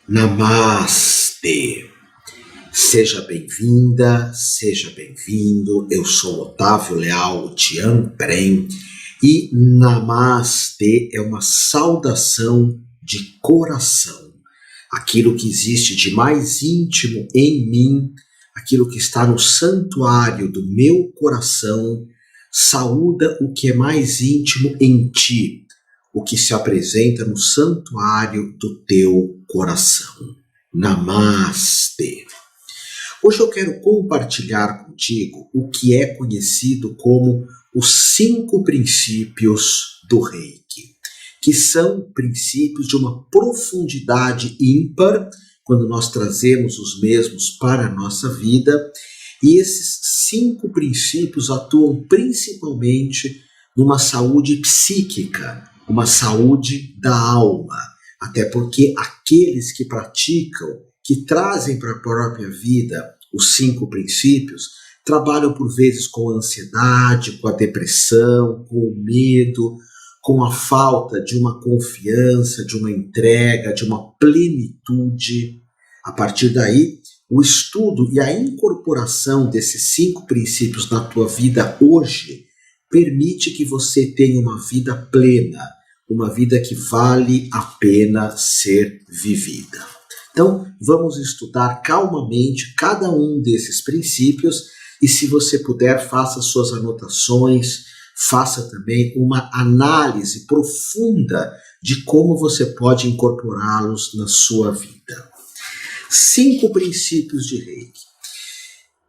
Namastê! Seja bem-vinda, seja bem-vindo. Eu sou Otávio Leal, o Tian Prem, e Namastê é uma saudação de coração. Aquilo que existe de mais íntimo em mim, aquilo que está no santuário do meu coração, saúda o que é mais íntimo em ti, o que se apresenta no santuário do teu coração. Namastê. Hoje eu quero compartilhar contigo o que é conhecido como os 5 princípios do Reiki, que são princípios de uma profundidade ímpar, quando nós trazemos os mesmos para a nossa vida, e esses 5 princípios atuam principalmente numa saúde psíquica, uma saúde da alma, até porque aqueles que praticam, que trazem para a própria vida os 5 princípios, trabalham por vezes com a ansiedade, com a depressão, com o medo, com a falta de uma confiança, de uma entrega, de uma plenitude. A partir daí, o estudo e a incorporação desses 5 princípios na tua vida hoje permite que você tenha uma vida plena, uma vida que vale a pena ser vivida. Então, vamos estudar calmamente cada um desses princípios e, se você puder, faça suas anotações, faça também uma análise profunda de como você pode incorporá-los na sua vida. 5 princípios de Reiki.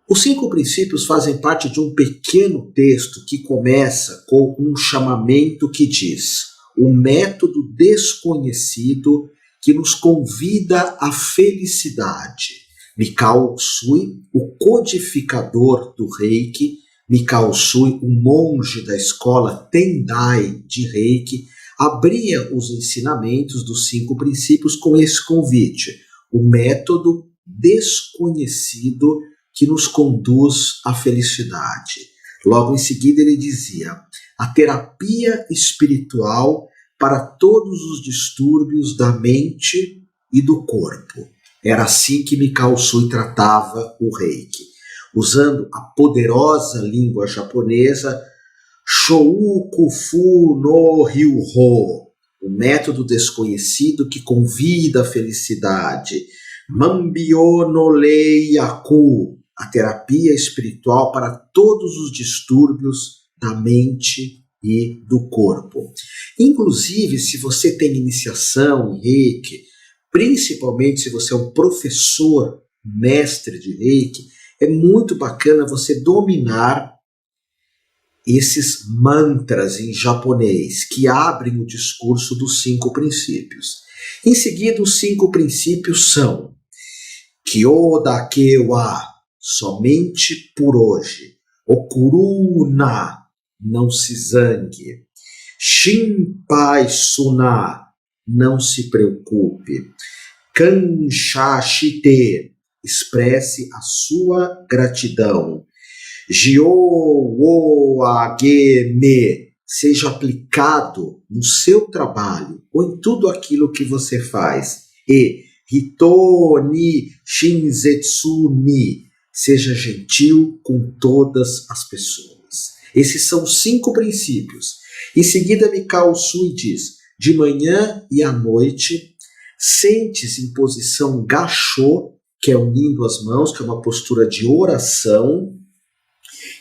Os 5 princípios fazem parte de um pequeno texto que começa com um chamamento que diz: o método desconhecido que nos convida à felicidade. Mikao Usui, o codificador do Reiki, Mikao Usui, o monge da escola Tendai de Reiki, abria os ensinamentos dos 5 princípios com esse convite: o método desconhecido que nos conduz à felicidade. Logo em seguida ele dizia: a terapia espiritual para todos os distúrbios da mente e do corpo. Era assim que Mikao Usui tratava o Reiki, usando a poderosa língua japonesa Shoukufu no Ryuho, o método desconhecido que convida à felicidade. Mambyo no Leiyaku, a terapia espiritual para todos os distúrbios da mente e do corpo. Inclusive, se você tem iniciação em Reiki, principalmente se você é um professor, mestre de Reiki, é muito bacana você dominar esses mantras em japonês que abrem o discurso dos 5 princípios. Em seguida, os 5 princípios são: Kyo dake wa, somente por hoje. Okuruna, não se zangue. Shinpai suna, não se preocupe. Kanshashite, expresse a sua gratidão. Jyo wo ageme, seja aplicado no seu trabalho ou em tudo aquilo que você faz. E Hito ni shinzetsu ni, seja gentil com todas as pessoas. Esses são os 5 princípios. Em seguida, Mikao Usui diz: de manhã e à noite, sente-se em posição gachô, que é unindo as mãos, que é uma postura de oração,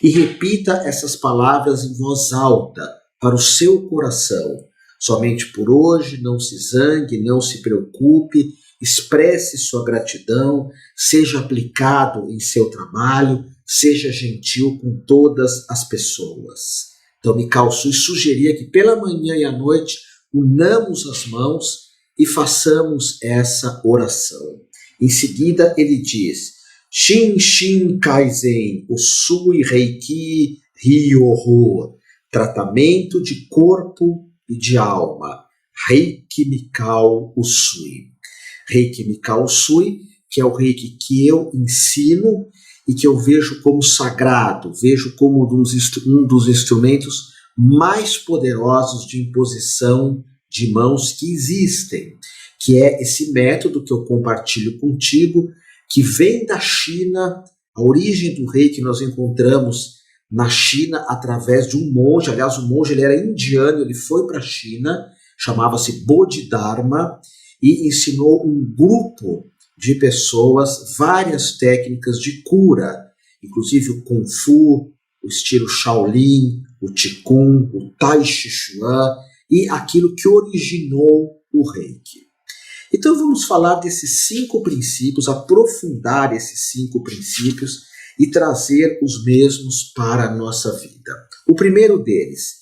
e repita essas palavras em voz alta para o seu coração. Somente por hoje, não se zangue, não se preocupe, expresse sua gratidão, seja aplicado em seu trabalho, seja gentil com todas as pessoas. Então, Mikao Usui sugeria que pela manhã e à noite unamos as mãos e façamos essa oração. Em seguida, ele diz: Shin Shin Kaizen, Usui Reiki Ryoho, tratamento de corpo e de alma. Reiki Mikao Usui. Reiki Mikao Usui, que é o Reiki que eu ensino e que eu vejo como sagrado, vejo como um dos instrumentos mais poderosos de imposição de mãos que existem, que é esse método que eu compartilho contigo, que vem da China. A origem do reiki nós encontramos na China através de um monge. Aliás, o monge ele era indiano, ele foi para a China, chamava-se Bodhidharma, e ensinou um grupo de pessoas várias técnicas de cura, inclusive o Kung Fu, o estilo Shaolin, o Qigong, o Tai Chi Chuan e aquilo que originou o Reiki. Então vamos falar desses 5 princípios, aprofundar esses 5 princípios e trazer os mesmos para a nossa vida. O primeiro deles,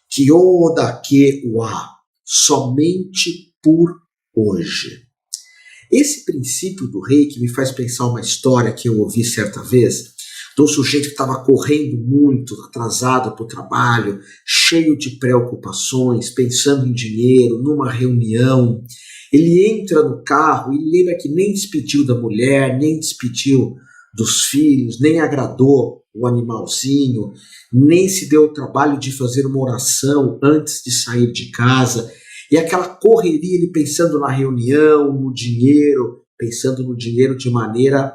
Kyo Dake Wa, somente por hoje. Esse princípio do Reiki me faz pensar uma história que eu ouvi certa vez, de um sujeito que estava correndo muito, atrasado para o trabalho, cheio de preocupações, pensando em dinheiro, numa reunião. Ele entra no carro e lembra que nem despediu da mulher, nem despediu dos filhos, nem agradou o animalzinho, nem se deu o trabalho de fazer uma oração antes de sair de casa. E aquela correria, ele pensando na reunião, no dinheiro, pensando no dinheiro de maneira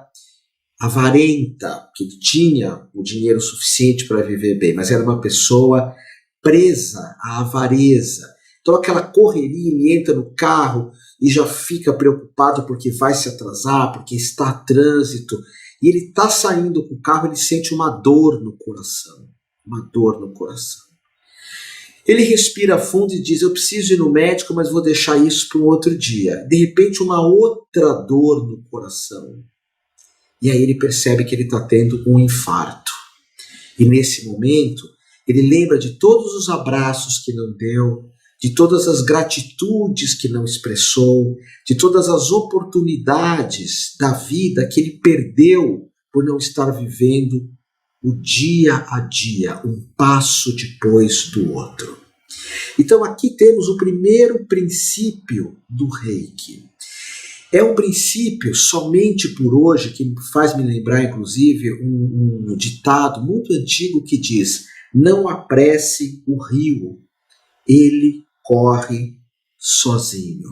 avarenta, que ele tinha o dinheiro suficiente para viver bem, mas era uma pessoa presa à avareza. Então aquela correria, ele entra no carro e já fica preocupado porque vai se atrasar, porque está trânsito, e ele está saindo com o carro, ele sente uma dor no coração, uma dor no coração. Ele respira fundo e diz, eu preciso ir no médico, mas vou deixar isso para um outro dia. De repente, uma outra dor no coração. E aí ele percebe que ele está tendo um infarto. E nesse momento, ele lembra de todos os abraços que não deu, de todas as gratitudes que não expressou, de todas as oportunidades da vida que ele perdeu por não estar vivendo o dia a dia, um passo depois do outro. Então aqui temos o primeiro princípio do Reiki. É um princípio somente por hoje, que faz me lembrar, inclusive, um ditado muito antigo que diz, não apresse o rio, ele corre sozinho.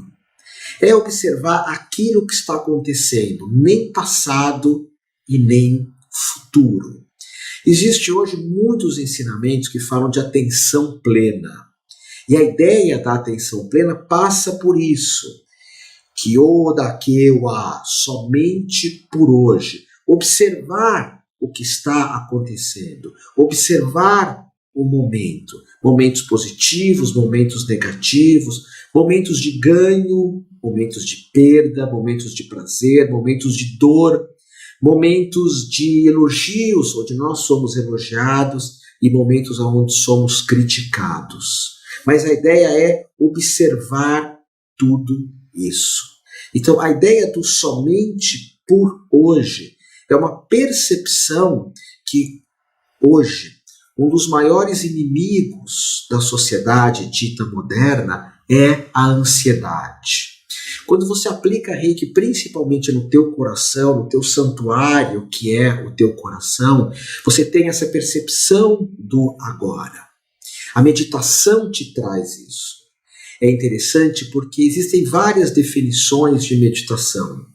É observar aquilo que está acontecendo, nem passado e nem futuro. Existe hoje muitos ensinamentos que falam de atenção plena. E a ideia da atenção plena passa por isso. Kyo Dake Wa, somente por hoje. Observar o que está acontecendo. Observar o momento. Momentos positivos, momentos negativos, momentos de ganho, momentos de perda, momentos de prazer, momentos de dor, momentos de elogios, onde nós somos elogiados, e momentos onde somos criticados. Mas a ideia é observar tudo isso. Então, a ideia do somente por hoje é uma percepção que hoje um dos maiores inimigos da sociedade dita moderna é a ansiedade. Quando você aplica Reiki principalmente no teu coração, no teu santuário, que é o teu coração, você tem essa percepção do agora. A meditação te traz isso. É interessante porque existem várias definições de meditação.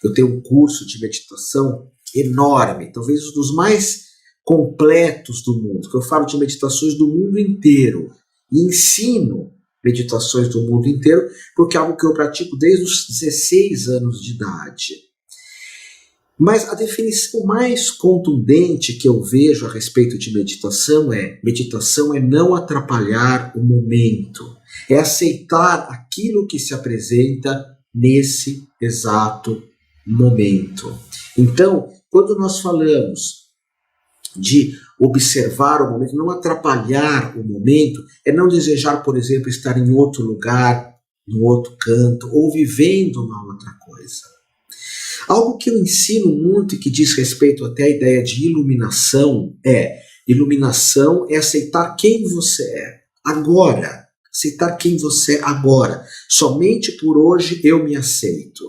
Eu tenho um curso de meditação enorme, talvez um dos mais completos do mundo, que eu falo de meditações do mundo inteiro e ensino meditações do mundo inteiro, porque é algo que eu pratico desde os 16 anos de idade. Mas a definição mais contundente que eu vejo a respeito de meditação é não atrapalhar o momento, é aceitar aquilo que se apresenta nesse exato momento. Então, quando nós falamos de observar o momento, não atrapalhar o momento, é não desejar, por exemplo, estar em outro lugar, em outro canto, ou vivendo uma outra coisa. Algo que eu ensino muito e que diz respeito até à ideia de iluminação é aceitar quem você é agora, aceitar quem você é agora. Somente por hoje eu me aceito.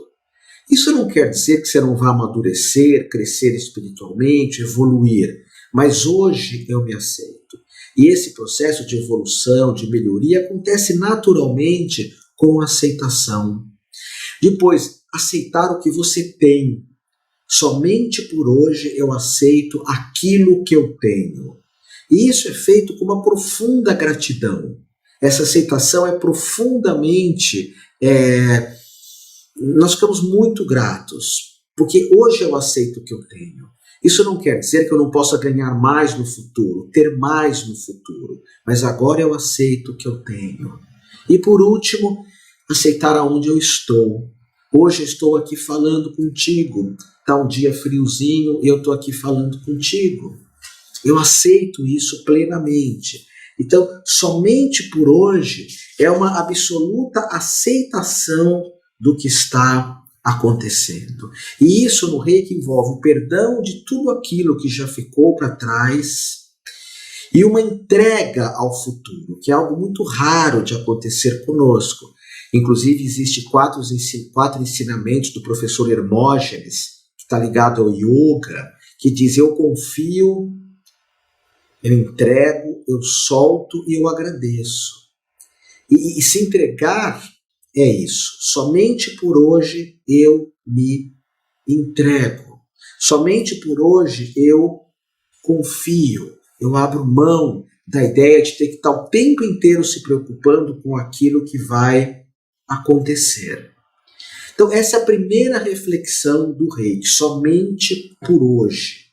Isso não quer dizer que você não vá amadurecer, crescer espiritualmente, evoluir, mas hoje eu me aceito. E esse processo de evolução, de melhoria, acontece naturalmente com a aceitação. Depois, aceitar o que você tem. Somente por hoje eu aceito aquilo que eu tenho. E isso é feito com uma profunda gratidão. Essa aceitação é profundamente... nós ficamos muito gratos, porque hoje eu aceito o que eu tenho. Isso não quer dizer que eu não possa ganhar mais no futuro, ter mais no futuro, mas agora eu aceito o que eu tenho. E por último, aceitar aonde eu estou. Hoje eu estou aqui falando contigo, está um dia friozinho e eu estou aqui falando contigo. Eu aceito isso plenamente. Então, somente por hoje é uma absoluta aceitação do que está acontecendo. E isso no Reiki envolve o perdão de tudo aquilo que já ficou para trás e uma entrega ao futuro, que é algo muito raro de acontecer conosco. Inclusive, existem quatro ensinamentos do professor Hermógenes, que está ligado ao yoga, que diz: eu confio, eu entrego, eu solto e eu agradeço. E se entregar é isso. Somente por hoje eu me entrego. Somente por hoje eu confio. Eu abro mão da ideia de ter que estar o tempo inteiro se preocupando com aquilo que vai acontecer. Então, essa é a primeira reflexão do Reiki. Somente por hoje.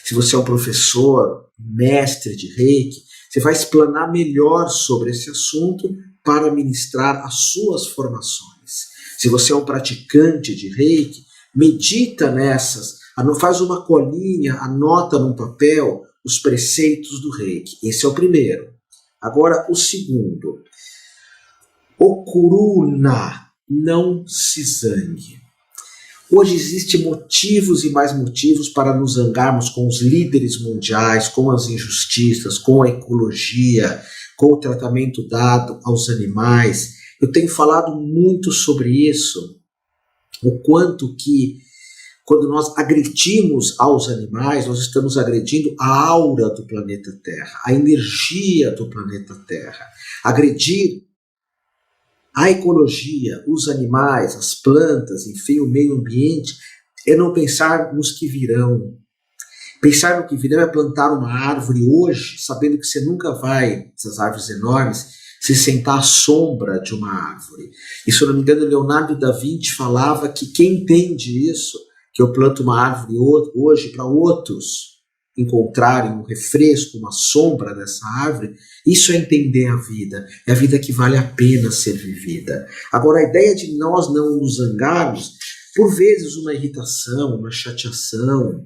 Se você é um professor, mestre de Reiki, você vai explanar melhor sobre esse assunto para ministrar as suas formações. Se você é um praticante de Reiki, medita nessas, faz uma colinha, anota num papel os preceitos do Reiki. Esse é o primeiro. Agora, o segundo. Okuruna, não se zangue. Hoje existem motivos e mais motivos para nos zangarmos com os líderes mundiais, com as injustiças, com a ecologia, com o tratamento dado aos animais. Eu tenho falado muito sobre isso, o quanto que quando nós agredimos aos animais, nós estamos agredindo a aura do planeta Terra, a energia do planeta Terra. Agredir a ecologia, os animais, as plantas, enfim, o meio ambiente, é não pensar nos que virão. Pensar no que virão é plantar uma árvore hoje, sabendo que você nunca vai, essas árvores enormes, se sentar à sombra de uma árvore. E se eu não me engano, Leonardo da Vinci falava que quem entende isso, que eu planto uma árvore hoje para outros encontrarem um refresco, uma sombra dessa árvore, isso é entender a vida. É a vida que vale a pena ser vivida. Agora, a ideia de nós não nos zangarmos, por vezes uma irritação, uma chateação,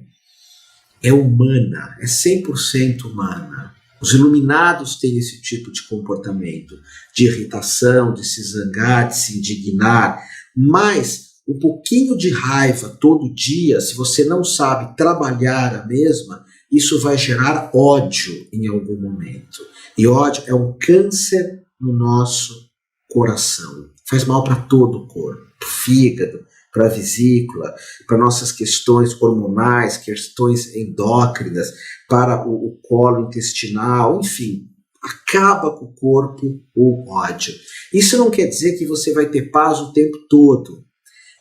é humana, é 100% humana. Os iluminados têm esse tipo de comportamento, de irritação, de se zangar, de se indignar, mas um pouquinho de raiva todo dia, se você não sabe trabalhar a mesma, isso vai gerar ódio em algum momento. E ódio é um câncer no nosso coração. Faz mal para todo o corpo, para o fígado, para a vesícula, para nossas questões hormonais, questões endócrinas, para o colo intestinal, enfim, acaba com o corpo o ódio. Isso não quer dizer que você vai ter paz o tempo todo.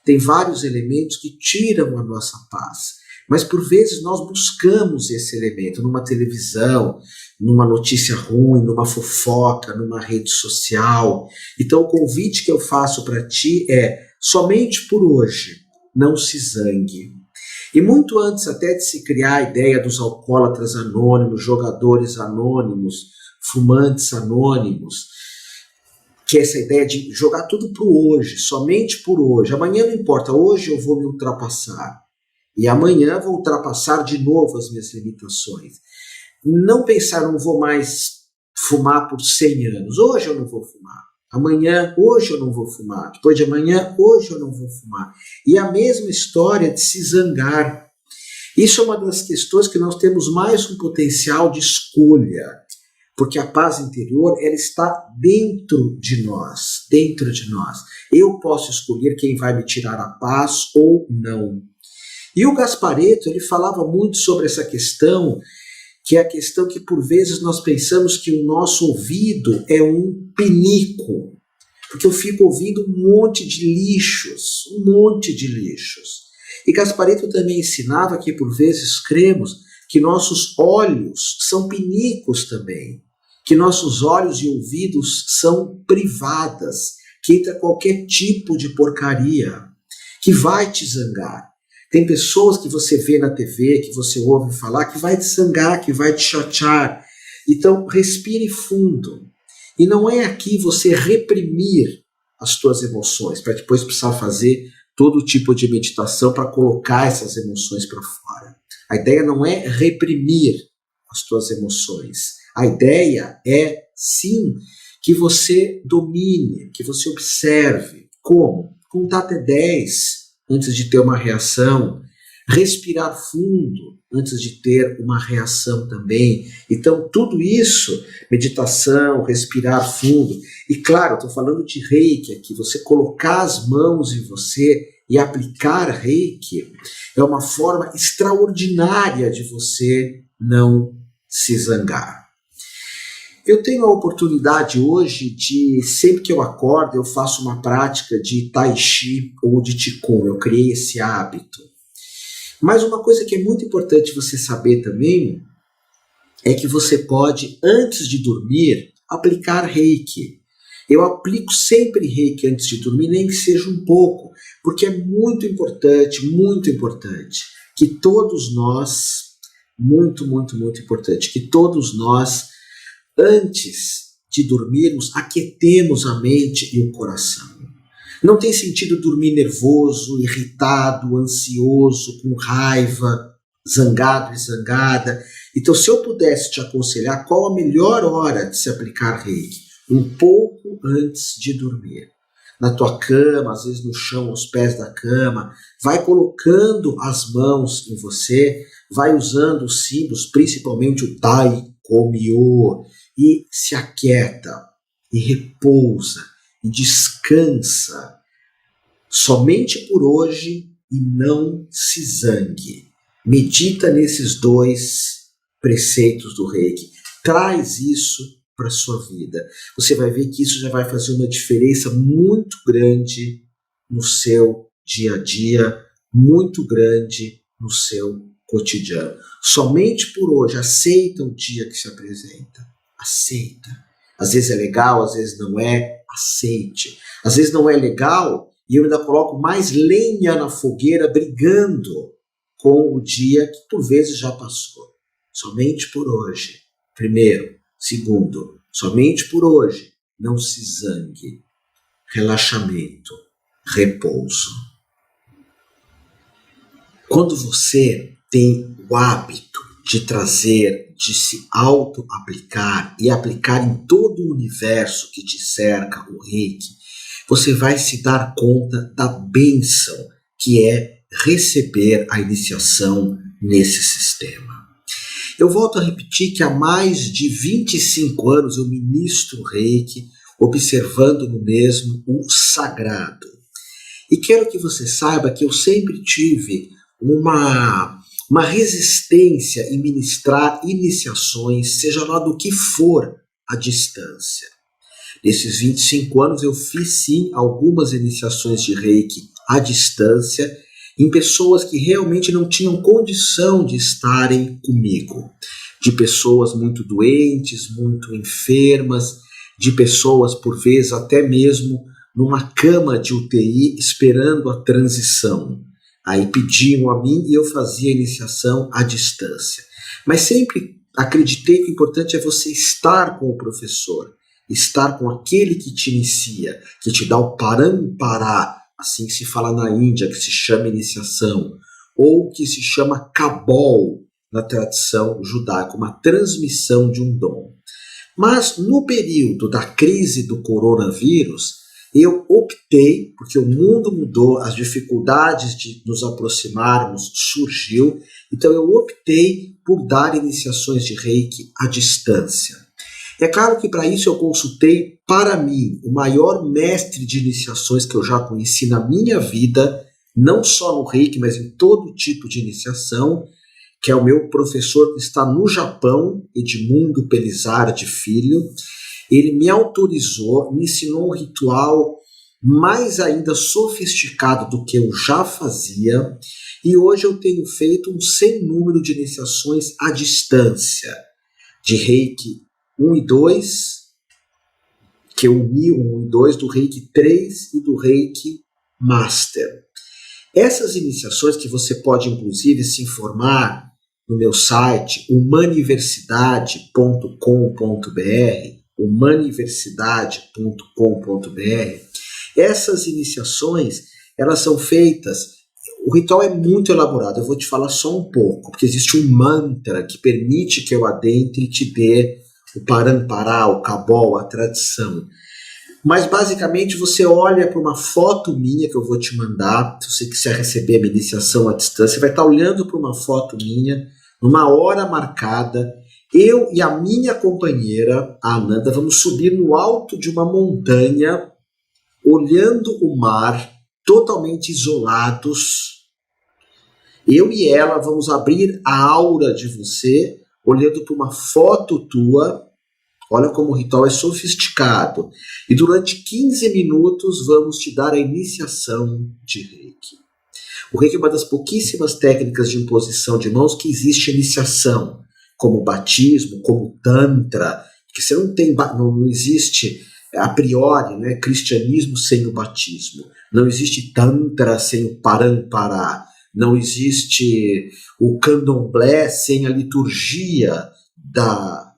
Tem vários elementos que tiram a nossa paz. Mas por vezes nós buscamos esse elemento numa televisão, numa notícia ruim, numa fofoca, numa rede social. Então o convite que eu faço para ti é: somente por hoje, não se zangue. E muito antes até de se criar a ideia dos alcoólatras anônimos, jogadores anônimos, fumantes anônimos, que é essa ideia de jogar tudo para o hoje, somente por hoje. Amanhã não importa, hoje eu vou me ultrapassar. E amanhã vou ultrapassar de novo as minhas limitações. Não pensar, não vou mais fumar por 100 anos. Hoje eu não vou fumar. Amanhã, hoje eu não vou fumar. Depois de amanhã, hoje eu não vou fumar. E a mesma história de se zangar. Isso é uma das questões que nós temos mais um potencial de escolha. Porque a paz interior, ela está dentro de nós. Dentro de nós. Eu posso escolher quem vai me tirar a paz ou não. E o Gasparetto, ele falava muito sobre essa questão, que é a questão que por vezes nós pensamos que o nosso ouvido é um pinico. porque eu fico ouvindo um monte de lixos, um monte de lixos. E Gasparetto também ensinava que por vezes cremos que nossos olhos são pinicos também, que nossos olhos e ouvidos são privadas, que entra qualquer tipo de porcaria, que vai te zangar. Tem pessoas que você vê na TV, que você ouve falar, que vai te zangar, que vai te chatear. Então, respire fundo. E não é aqui você reprimir as tuas emoções, para depois precisar fazer todo tipo de meditação para colocar essas emoções para fora. A ideia não é reprimir as tuas emoções. A ideia é, sim, que você domine, que você observe. Como? Contar até 10 antes de ter uma reação. Respirar fundo antes de ter uma reação também. Então, tudo isso, meditação, respirar fundo. E claro, estou falando de Reiki aqui, você colocar as mãos em você e aplicar Reiki é uma forma extraordinária de você não se zangar. Eu tenho a oportunidade hoje de, sempre que eu acordo, eu faço uma prática de Tai Chi ou de Qigong. Eu criei esse hábito. Mas uma coisa que é muito importante você saber também é que você pode, antes de dormir, aplicar Reiki. Eu aplico sempre Reiki antes de dormir, nem que seja um pouco, porque é muito importante, que todos nós, muito importante, que todos nós, antes de dormirmos, aquietemos a mente e o coração. Não tem sentido dormir nervoso, irritado, ansioso, com raiva, zangado e zangada. Então, se eu pudesse te aconselhar, qual a melhor hora de se aplicar Reiki? Um pouco antes de dormir. Na tua cama, às vezes no chão, aos pés da cama, vai colocando as mãos em você, vai usando os símbolos, principalmente o Tai, Komyo, e se aquieta, e repousa, e descansa. Somente por hoje e não se zangue. Medita nesses 2 preceitos do Reiki. Traz isso para a sua vida. Você vai ver que isso já vai fazer uma diferença muito grande no seu dia a dia, muito grande no seu cotidiano. Somente por hoje, aceita o dia que se apresenta. Aceita. Às vezes é legal, às vezes não é. Aceite. Às vezes não é legal e eu ainda coloco mais lenha na fogueira brigando com o dia que por vezes já passou. Somente por hoje. Primeiro. Segundo, somente por hoje, não se zangue. Relaxamento, repouso. Quando você tem o hábito de trazer, de se auto-aplicar e aplicar em todo o universo que te cerca o Reiki, você vai se dar conta da bênção que é receber a iniciação nesse sistema. Eu volto a repetir que há mais de 25 anos eu ministro Reiki, observando no mesmo o sagrado. E quero que você saiba que eu sempre tive uma resistência em ministrar iniciações, seja lá do que for, à distância. Nesses 25 anos eu fiz sim algumas iniciações de Reiki à distância, em pessoas que realmente não tinham condição de estarem comigo, de pessoas muito doentes, muito enfermas, de pessoas por vezes até mesmo numa cama de UTI esperando a transição. Aí pediam a mim e eu fazia a iniciação à distância. Mas sempre acreditei que o importante é você estar com o professor, estar com aquele que te inicia, que te dá o parampará, assim que se fala na Índia, que se chama iniciação, ou que se chama Kabol na tradição judaica, uma transmissão de um dom. Mas no período da crise do coronavírus, eu optei, porque o mundo mudou, as dificuldades de nos aproximarmos surgiu, então eu optei por dar iniciações de Reiki à distância. É claro que para isso eu consultei, para mim, o maior mestre de iniciações que eu já conheci na minha vida, não só no Reiki, mas em todo tipo de iniciação, que é o meu professor que está no Japão, Edmundo Pelizardi Filho, Ele me autorizou, me ensinou um ritual mais ainda sofisticado do que eu já fazia, e hoje eu tenho feito um sem número de iniciações à distância, de Reiki 1 e 2, que eu uni o 1 e 2 do Reiki 3 e do Reiki Master. Essas iniciações que você pode inclusive se informar no meu site, humaniversidade.com.br, essas iniciações, elas são feitas, o ritual é muito elaborado, eu vou te falar só um pouco, porque existe um mantra que permite que eu adentre e te dê o parampará, o cabol, a tradição. Mas basicamente você olha para uma foto minha que eu vou te mandar, se você quiser receber a minha iniciação à distância, você vai estar olhando para uma foto minha, numa hora marcada, eu e a minha companheira, a Ananda, vamos subir no alto de uma montanha, olhando o mar, totalmente isolados. Eu e ela vamos abrir a aura de você, olhando para uma foto tua. Olha como o ritual é sofisticado. E durante 15 minutos vamos te dar a iniciação de Reiki. O Reiki é uma das pouquíssimas técnicas de imposição de mãos que existe iniciação, como batismo, como tantra, que você não existe a priori, né, cristianismo sem o batismo. Não existe tantra sem o parampará. Não existe o candomblé sem a liturgia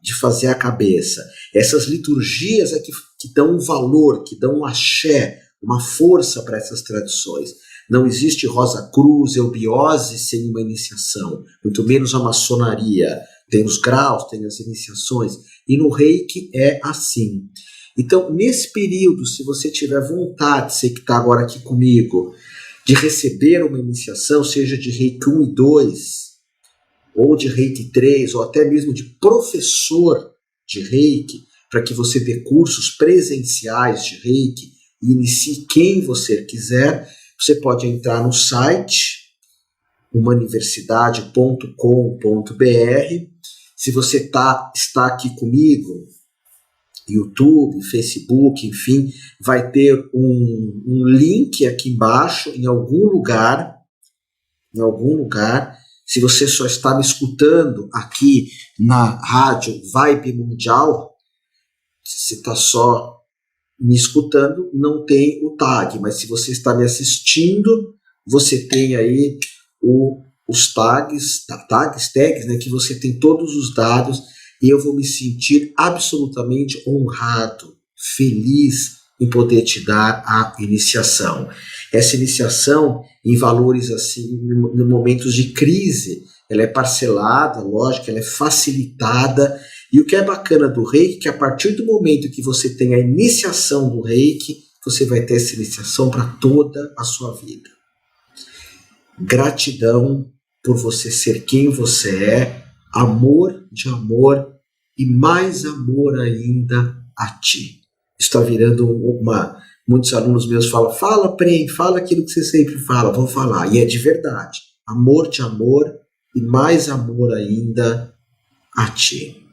de fazer a cabeça. Essas liturgias é que dão um valor, que dão um axé, uma força para essas tradições. Não existe Rosa Cruz, eubiose sem uma iniciação, muito menos a maçonaria. Tem os graus, tem as iniciações, e no Reiki é assim. Então, nesse período, se você tiver vontade, você que está agora aqui comigo, de receber uma iniciação, seja de Reiki 1 e 2, ou de Reiki 3, ou até mesmo de professor de Reiki, para que você dê cursos presenciais de Reiki e inicie quem você quiser, você pode entrar no site humaniversidade.com.br. Se você está aqui comigo, YouTube, Facebook, enfim, vai ter um link aqui embaixo, em algum lugar. Se você só está me escutando aqui na rádio Vibe Mundial, se você está só me escutando, não tem o tag, mas se você está me assistindo, você tem aí os tags, né, que você tem todos os dados, e eu vou me sentir absolutamente honrado, feliz em poder te dar a iniciação. Essa iniciação, em valores assim, em momentos de crise, ela é parcelada, lógico, ela é facilitada. E o que é bacana do Reiki é que a partir do momento que você tem a iniciação do Reiki, você vai ter essa iniciação para toda a sua vida. Gratidão por você ser quem você é, amor de amor e mais amor ainda a ti. Está virando muitos alunos meus falam, fala Prem, fala aquilo que você sempre fala, vou falar. E é de verdade. Amor de amor e mais amor ainda a ti.